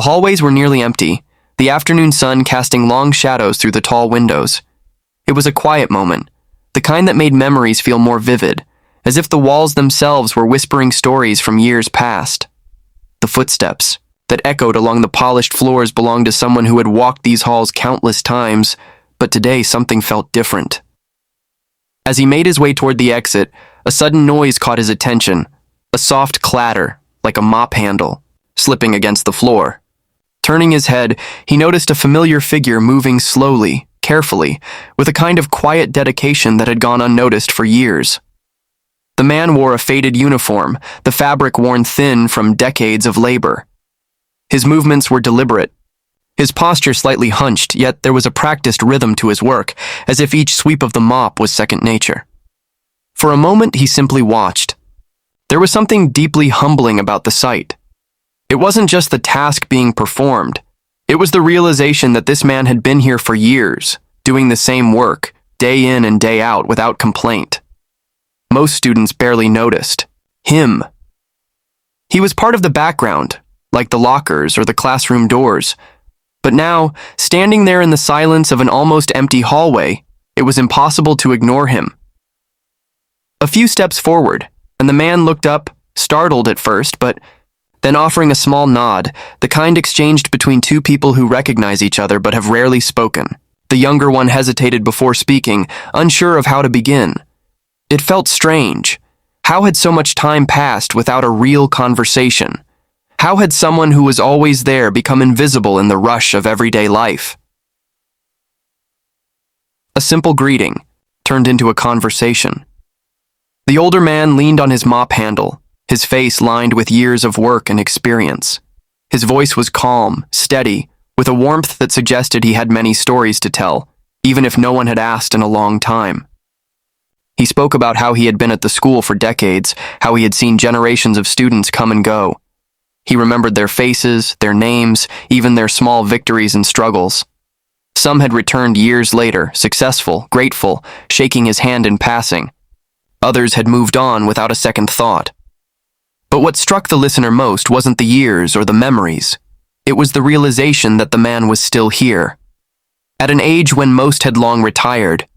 hallways were nearly empty, the afternoon sun casting long shadows through the tall windows. It was a quiet moment, the kind that made memories feel more vivid, as if the walls themselves were whispering stories from years past. The footsteps that echoed along the polished floors belonged to someone who had walked these halls countless times, but today something felt different. As he made his way toward the exit, a sudden noise caught his attention, a soft clatter, like a mop handle, slipping against the floor. Turning his head, he noticed a familiar figure moving slowly, carefully, with a kind of quiet dedication that had gone unnoticed for years. The man wore a faded uniform, the fabric worn thin from decades of labor. His movements were deliberate, his posture slightly hunched, yet there was a practiced rhythm to his work, as if each sweep of the mop was second nature. For a moment, he simply watched. There was something deeply humbling about the sight. It wasn't just the task being performed. It was the realization that this man had been here for years, doing the same work, day in and day out, without complaint. Most students barely noticed. Him. He was part of the background, like the lockers or the classroom doors. But now, standing there in the silence of an almost empty hallway, it was impossible to ignore him. A few steps forward, and the man looked up, startled at first, but then offering a small nod, the kind exchanged between two people who recognize each other but have rarely spoken. The younger one hesitated before speaking, unsure of how to begin. It felt strange. How had so much time passed without a real conversation? How had someone who was always there become invisible in the rush of everyday life? A simple greeting turned into a conversation. The older man leaned on his mop handle, his face lined with years of work and experience. His voice was calm, steady, with a warmth that suggested he had many stories to tell, even if no one had asked in a long time. He spoke about how he had been at the school for decades, how he had seen generations of students come and go. He remembered their faces, their names, even their small victories and struggles. Some had returned years later, successful, grateful, shaking his hand in passing. Others had moved on without a second thought. But what struck the listener most wasn't the years or the memories. It was the realization that the man was still here. At an age when most had long retired,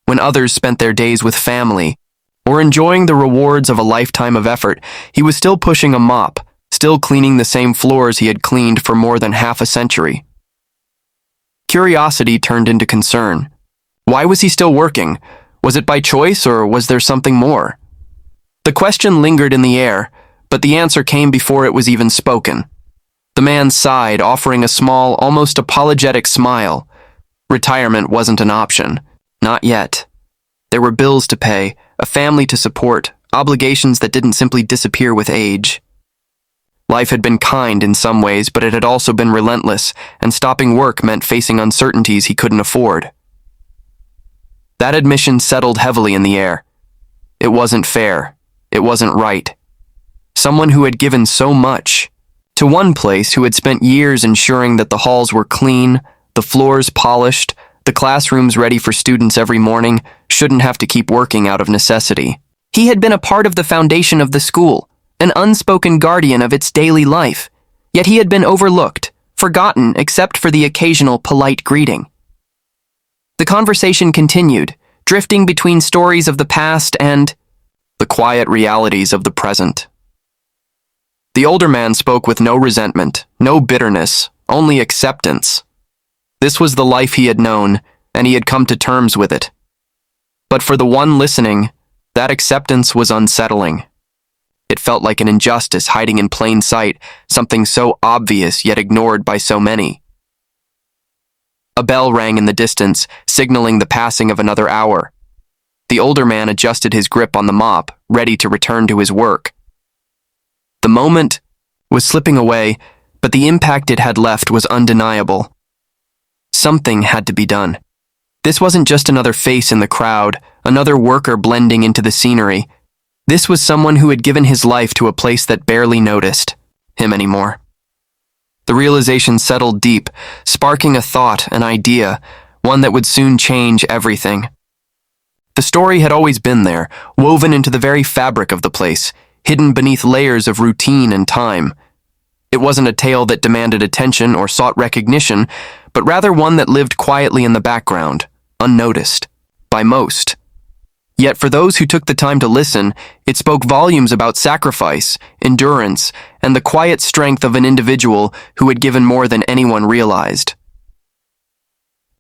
when others spent their days with family, or enjoying the rewards of a lifetime of effort, he was still pushing a mop, still cleaning the same floors he had cleaned for more than half a century. Curiosity turned into concern. Why was he still working? Was it by choice, or was there something more? The question lingered in the air, but the answer came before it was even spoken. The man sighed, offering a small, almost apologetic smile. Retirement wasn't an option. Not yet. There were bills to pay, a family to support, obligations that didn't simply disappear with age. Life had been kind in some ways, but it had also been relentless, and stopping work meant facing uncertainties he couldn't afford. That admission settled heavily in the air. It wasn't fair. It wasn't right. Someone who had given so much to one place, who had spent years ensuring that the halls were clean, the floors polished, the classrooms ready for students every morning, shouldn't have to keep working out of necessity. He had been a part of the foundation of the school, an unspoken guardian of its daily life, yet he had been overlooked, forgotten except for the occasional polite greeting. The conversation continued, drifting between stories of the past and the quiet realities of the present. The older man spoke with no resentment, no bitterness, only acceptance. This was the life he had known, and he had come to terms with it. But for the one listening, that acceptance was unsettling. It felt like an injustice hiding in plain sight, something so obvious yet ignored by so many. A bell rang in the distance, signaling the passing of another hour. The older man adjusted his grip on the mop, ready to return to his work. The moment was slipping away, but the impact it had left was undeniable. Something had to be done. This wasn't just another face in the crowd, another worker blending into the scenery. This was someone who had given his life to a place that barely noticed him anymore. The realization settled deep, sparking a thought, an idea, one that would soon change everything. The story had always been there, woven into the very fabric of the place, hidden beneath layers of routine and time. It wasn't a tale that demanded attention or sought recognition, but rather one that lived quietly in the background, unnoticed, by most. Yet for those who took the time to listen, it spoke volumes about sacrifice, endurance, and the quiet strength of an individual who had given more than anyone realized.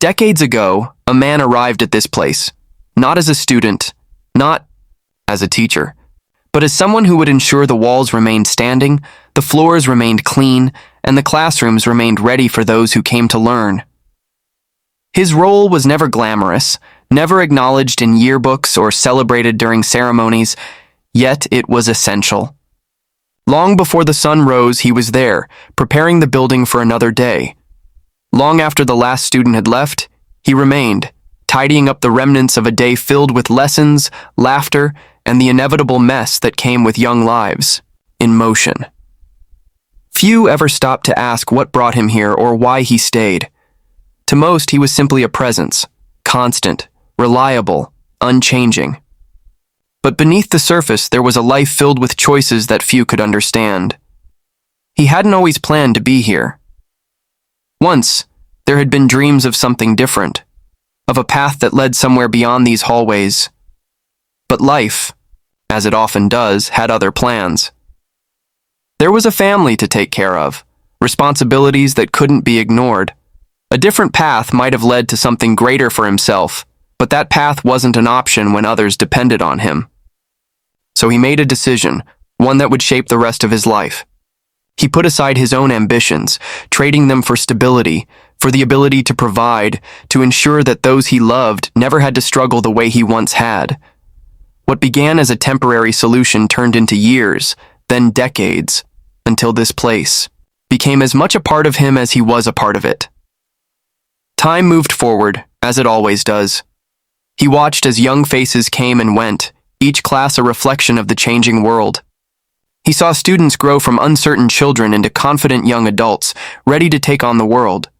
Decades ago, a man arrived at this place, not as a student, not as a teacher, but as someone who would ensure the walls remained standing, the floors remained clean, and the classrooms remained ready for those who came to learn. His role was never glamorous, never acknowledged in yearbooks or celebrated during ceremonies, yet it was essential. Long before the sun rose, he was there, preparing the building for another day. Long after the last student had left, he remained, tidying up the remnants of a day filled with lessons, laughter, and the inevitable mess that came with young lives, in motion. Few ever stopped to ask what brought him here or why he stayed. To most, he was simply a presence, constant, reliable, unchanging. But beneath the surface, there was a life filled with choices that few could understand. He hadn't always planned to be here. Once, there had been dreams of something different, of a path that led somewhere beyond these hallways. But life, as it often does, had other plans. There was a family to take care of, responsibilities that couldn't be ignored. A different path might have led to something greater for himself, but that path wasn't an option when others depended on him. So he made a decision, one that would shape the rest of his life. He put aside his own ambitions, trading them for stability, for the ability to provide, to ensure that those he loved never had to struggle the way he once had. What began as a temporary solution turned into years, then decades, until this place became as much a part of him as he was a part of it. Time moved forward, as it always does. He watched as young faces came and went, each class a reflection of the changing world. He saw students grow from uncertain children into confident young adults, ready to take on the world.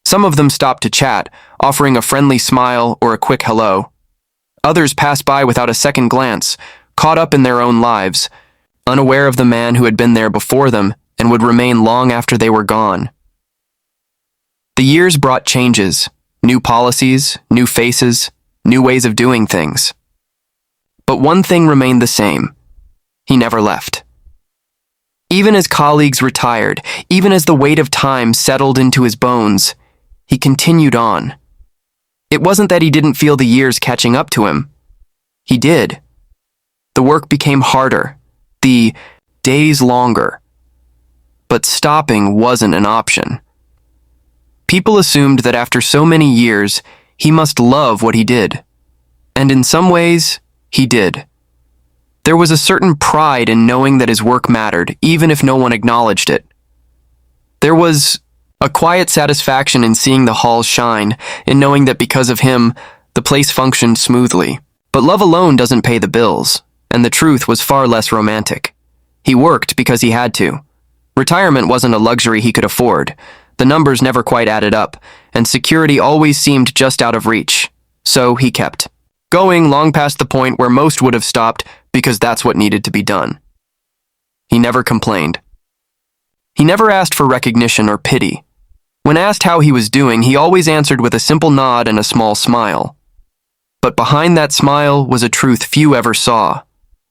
Some of them stopped to chat, offering a friendly smile or a quick hello. Others passed by without a second glance, caught up in their own lives, unaware of the man who had been there before them and would remain long after they were gone. The years brought changes, new policies, new faces, new ways of doing things. But one thing remained the same. He never left. Even as colleagues retired, even as the weight of time settled into his bones, he continued on. It wasn't that he didn't feel the years catching up to him. He did. The work became harder, the days longer. But stopping wasn't an option. People assumed that after so many years, he must love what he did. And in some ways, he did. There was a certain pride in knowing that his work mattered, even if no one acknowledged it. There was a quiet satisfaction in seeing the halls shine, in knowing that because of him, the place functioned smoothly. But love alone doesn't pay the bills, and the truth was far less romantic. He worked because he had to. Retirement wasn't a luxury he could afford. The numbers never quite added up, and security always seemed just out of reach. So he kept going long past the point where most would have stopped because that's what needed to be done. He never complained. He never asked for recognition or pity. When asked how he was doing, he always answered with a simple nod and a small smile. But behind that smile was a truth few ever saw.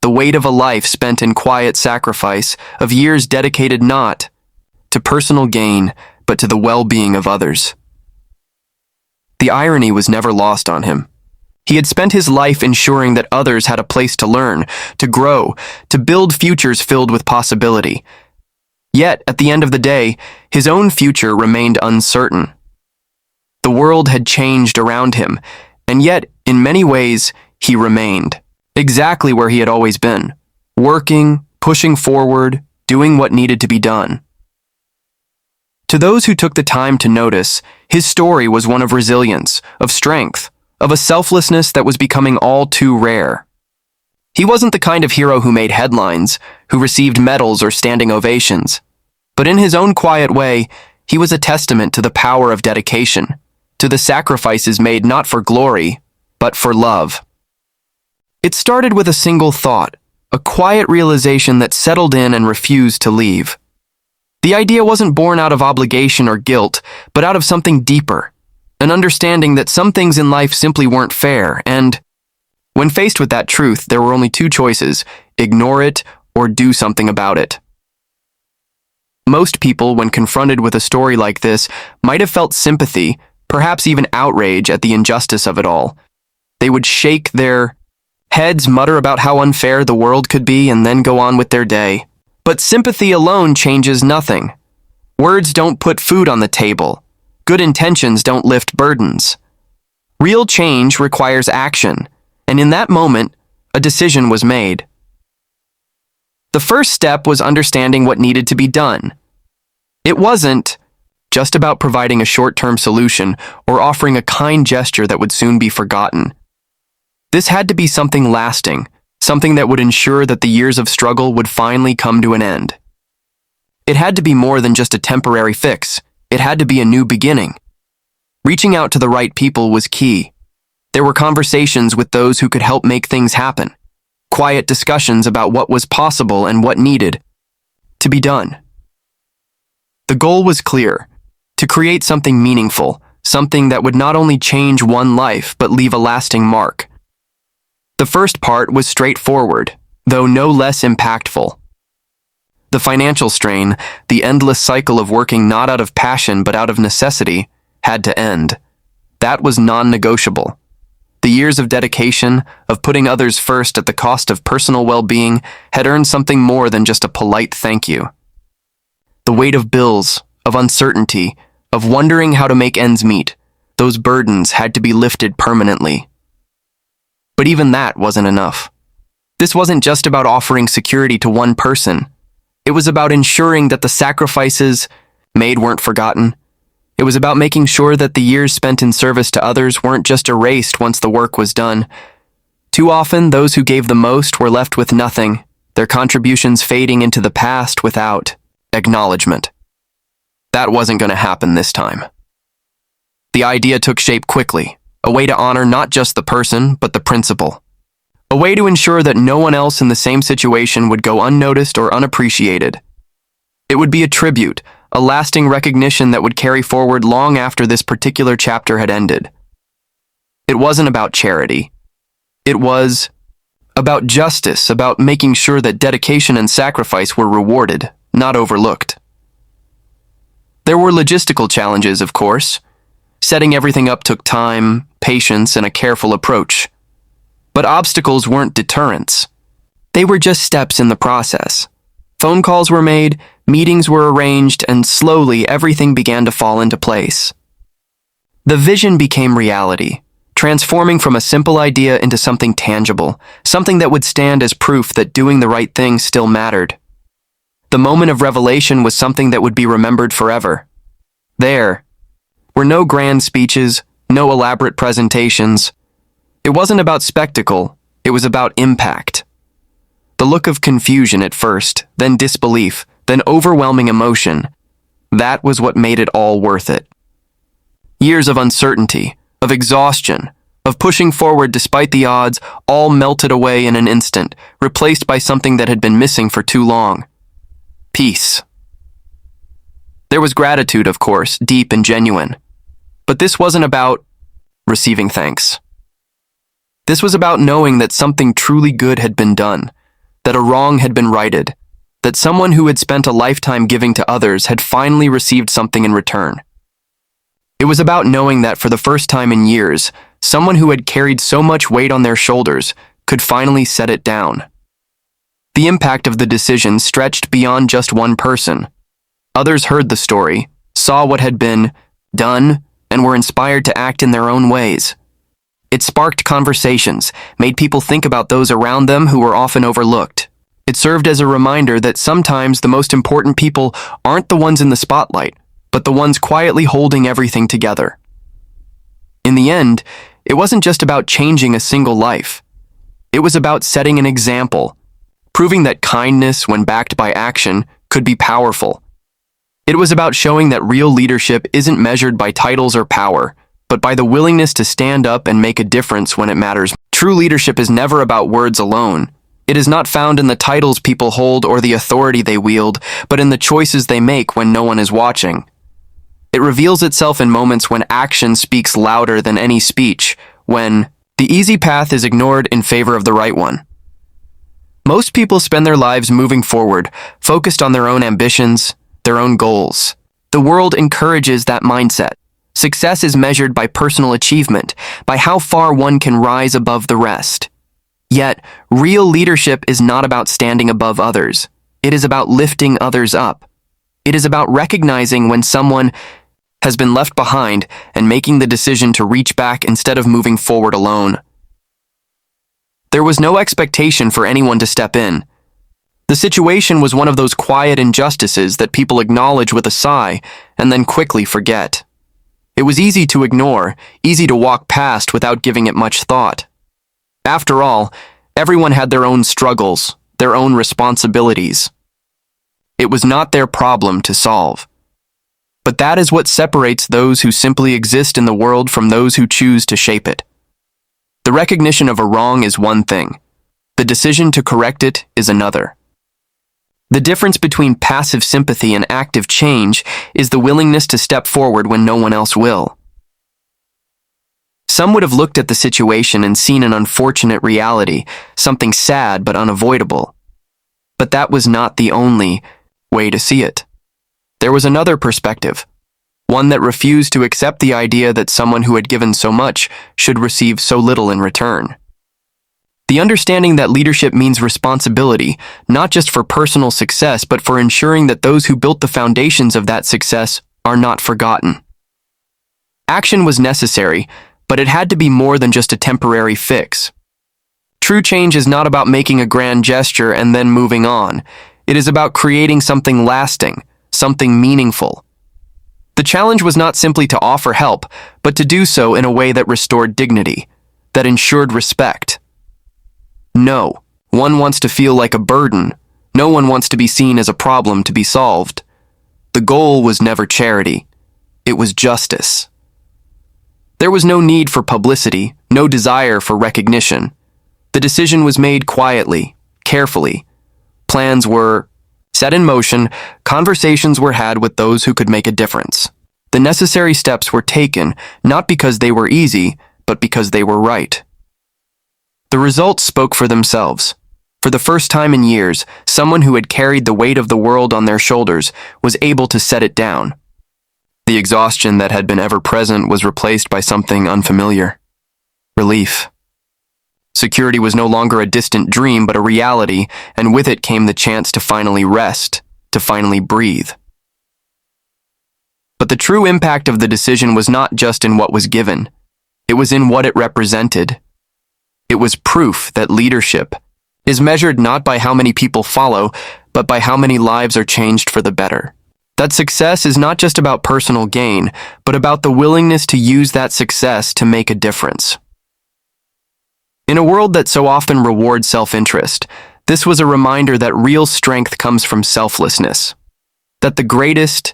The weight of a life spent in quiet sacrifice, of years dedicated not to personal gain, but to the well-being of others. The irony was never lost on him. He had spent his life ensuring that others had a place to learn, to grow, to build futures filled with possibility. Yet, at the end of the day, his own future remained uncertain. The world had changed around him, and yet, in many ways, he remained exactly where he had always been, working, pushing forward, doing what needed to be done. To those who took the time to notice, his story was one of resilience, of strength, of a selflessness that was becoming all too rare. He wasn't the kind of hero who made headlines, who received medals or standing ovations. But in his own quiet way, he was a testament to the power of dedication, to the sacrifices made not for glory, but for love. It started with a single thought, a quiet realization that settled in and refused to leave. The idea wasn't born out of obligation or guilt, but out of something deeper, an understanding that some things in life simply weren't fair, and when faced with that truth, there were only two choices: ignore it or do something about it. Most people, when confronted with a story like this, might have felt sympathy, perhaps even outrage at the injustice of it all. They would shake their heads, mutter about how unfair the world could be, and then go on with their day. But sympathy alone changes nothing. Words don't put food on the table. Good intentions don't lift burdens. Real change requires action, and in that moment, a decision was made. The first step was understanding what needed to be done. It wasn't just about providing a short-term solution or offering a kind gesture that would soon be forgotten. This had to be something lasting, something that would ensure that the years of struggle would finally come to an end. It had to be more than just a temporary fix. It had to be a new beginning. Reaching out to the right people was key. There were conversations with those who could help make things happen. Quiet discussions about what was possible and what needed to be done. The goal was clear: to create something meaningful, something that would not only change one life but leave a lasting mark. The first part was straightforward, though no less impactful. The financial strain, the endless cycle of working not out of passion but out of necessity, had to end. That was non-negotiable. The years of dedication, of putting others first at the cost of personal well-being, had earned something more than just a polite thank you. The weight of bills, of uncertainty, of wondering how to make ends meet, those burdens had to be lifted permanently. But even that wasn't enough. This wasn't just about offering security to one person. It was about ensuring that the sacrifices made weren't forgotten. It was about making sure that the years spent in service to others weren't just erased once the work was done. Too often, those who gave the most were left with nothing, their contributions fading into the past without acknowledgement. That wasn't going to happen this time. The idea took shape quickly, a way to honor not just the person, but the principle. A way to ensure that no one else in the same situation would go unnoticed or unappreciated. It would be a tribute, a lasting recognition that would carry forward long after this particular chapter had ended. It wasn't about charity. It was about justice, about making sure that dedication and sacrifice were rewarded, not overlooked. There were logistical challenges, of course. Setting everything up took time, patience, and a careful approach. But obstacles weren't deterrents. They were just steps in the process. Phone calls were made, meetings were arranged, and slowly everything began to fall into place. The vision became reality, transforming from a simple idea into something tangible, something that would stand as proof that doing the right thing still mattered. The moment of revelation was something that would be remembered forever. There were no grand speeches, no elaborate presentations. It wasn't about spectacle, it was about impact. The look of confusion at first, then disbelief, then overwhelming emotion, that was what made it all worth it. Years of uncertainty, of exhaustion, of pushing forward despite the odds, all melted away in an instant, replaced by something that had been missing for too long. Peace. There was gratitude, of course, deep and genuine. But this wasn't about receiving thanks. This was about knowing that something truly good had been done, that a wrong had been righted, that someone who had spent a lifetime giving to others had finally received something in return. It was about knowing that for the first time in years, someone who had carried so much weight on their shoulders could finally set it down. The impact of the decision stretched beyond just one person. Others heard the story, saw what had been done, and were inspired to act in their own ways. It sparked conversations, made people think about those around them who were often overlooked. It served as a reminder that sometimes the most important people aren't the ones in the spotlight, but the ones quietly holding everything together. In the end, it wasn't just about changing a single life. It was about setting an example, proving that kindness, when backed by action, could be powerful. It was about showing that real leadership isn't measured by titles or power, but by the willingness to stand up and make a difference when it matters. True leadership is never about words alone. It is not found in the titles people hold or the authority they wield, but in the choices they make when no one is watching. It reveals itself in moments when action speaks louder than any speech, when the easy path is ignored in favor of the right one. Most people spend their lives moving forward, focused on their own ambitions, their own goals. The world encourages that mindset. Success is measured by personal achievement, by how far one can rise above the rest. Yet, real leadership is not about standing above others. It is about lifting others up. It is about recognizing when someone has been left behind and making the decision to reach back instead of moving forward alone. There was no expectation for anyone to step in. The situation was one of those quiet injustices that people acknowledge with a sigh and then quickly forget. It was easy to ignore, easy to walk past without giving it much thought. After all, everyone had their own struggles, their own responsibilities. It was not their problem to solve. But that is what separates those who simply exist in the world from those who choose to shape it. The recognition of a wrong is one thing. The decision to correct it is another. The difference between passive sympathy and active change is the willingness to step forward when no one else will. Some would have looked at the situation and seen an unfortunate reality, something sad but unavoidable. But that was not the only way to see it. There was another perspective, one that refused to accept the idea that someone who had given so much should receive so little in return. The understanding that leadership means responsibility, not just for personal success, but for ensuring that those who built the foundations of that success are not forgotten. Action was necessary, but it had to be more than just a temporary fix. True change is not about making a grand gesture and then moving on. It is about creating something lasting, something meaningful. The challenge was not simply to offer help, but to do so in a way that restored dignity, that ensured respect. No one wants to feel like a burden. No one wants to be seen as a problem to be solved. The goal was never charity. It was justice. There was no need for publicity, no desire for recognition. The decision was made quietly, carefully. Plans were set in motion, conversations were had with those who could make a difference. The necessary steps were taken, not because they were easy, but because they were right. The results spoke for themselves. For the first time in years, someone who had carried the weight of the world on their shoulders was able to set it down. The exhaustion that had been ever present was replaced by something unfamiliar. Relief. Security was no longer a distant dream, but a reality, and with it came the chance to finally rest, to finally breathe. But the true impact of the decision was not just in what was given. It was in what it represented. It was proof that leadership is measured not by how many people follow, but by how many lives are changed for the better. That success is not just about personal gain, but about the willingness to use that success to make a difference. In a world that so often rewards self-interest, this was a reminder that real strength comes from selflessness. That the greatest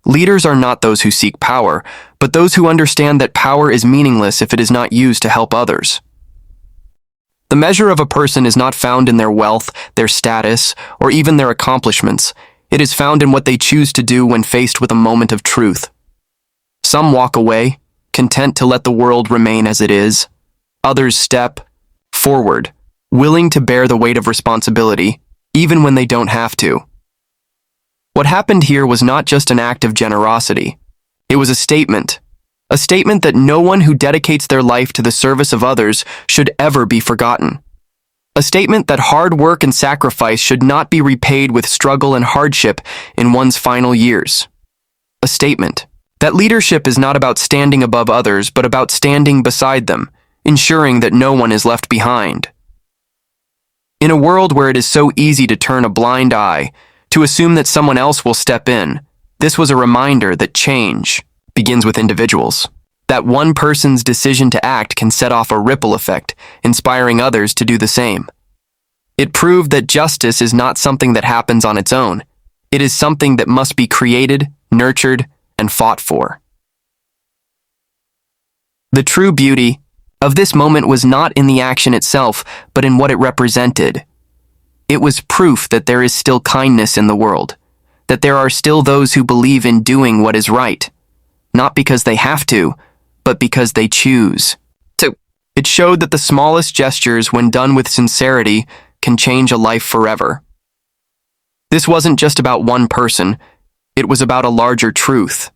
leaders are not those who seek power, but those who understand that power is meaningless if it is not used to help others. The measure of a person is not found in their wealth, their status, or even their accomplishments. It is found in what they choose to do when faced with a moment of truth. Some walk away, content to let the world remain as it is. Others step forward, willing to bear the weight of responsibility, even when they don't have to. What happened here was not just an act of generosity. It was a statement that no one who dedicates their life to the service of others should ever be forgotten. A statement that hard work and sacrifice should not be repaid with struggle and hardship in one's final years. A statement that leadership is not about standing above others, but about standing beside them, ensuring that no one is left behind. In a world where it is so easy to turn a blind eye, to assume that someone else will step in, this was a reminder that change begins with individuals. That one person's decision to act can set off a ripple effect, inspiring others to do the same. It proved that justice is not something that happens on its own. It is something that must be created, nurtured, and fought for. The true beauty of this moment was not in the action itself, but in what it represented. It was proof that there is still kindness in the world, that there are still those who believe in doing what is right, not because they have to, but because they choose to. It showed that the smallest gestures, when done with sincerity, can change a life forever. This wasn't just about one person, it was about a larger truth.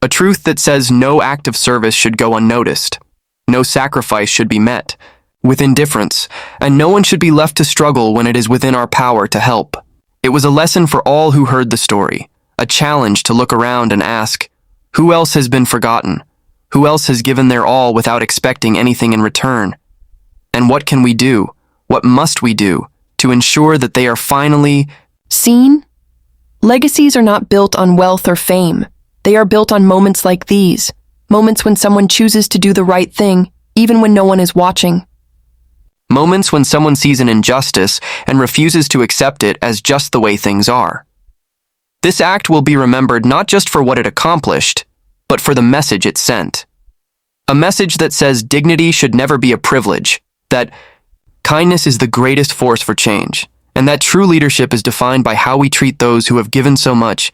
A truth that says no act of service should go unnoticed, no sacrifice should be met with indifference, and no one should be left to struggle when it is within our power to help. It was a lesson for all who heard the story, a challenge to look around and ask, who else has been forgotten? Who else has given their all without expecting anything in return? And what can we do? What must we do to ensure that they are finally seen? Legacies are not built on wealth or fame. They are built on moments like these, moments when someone chooses to do the right thing, even when no one is watching. Moments when someone sees an injustice and refuses to accept it as just the way things are. This act will be remembered not just for what it accomplished, but for the message it sent. A message that says dignity should never be a privilege, that kindness is the greatest force for change, and that true leadership is defined by how we treat those who have given so much,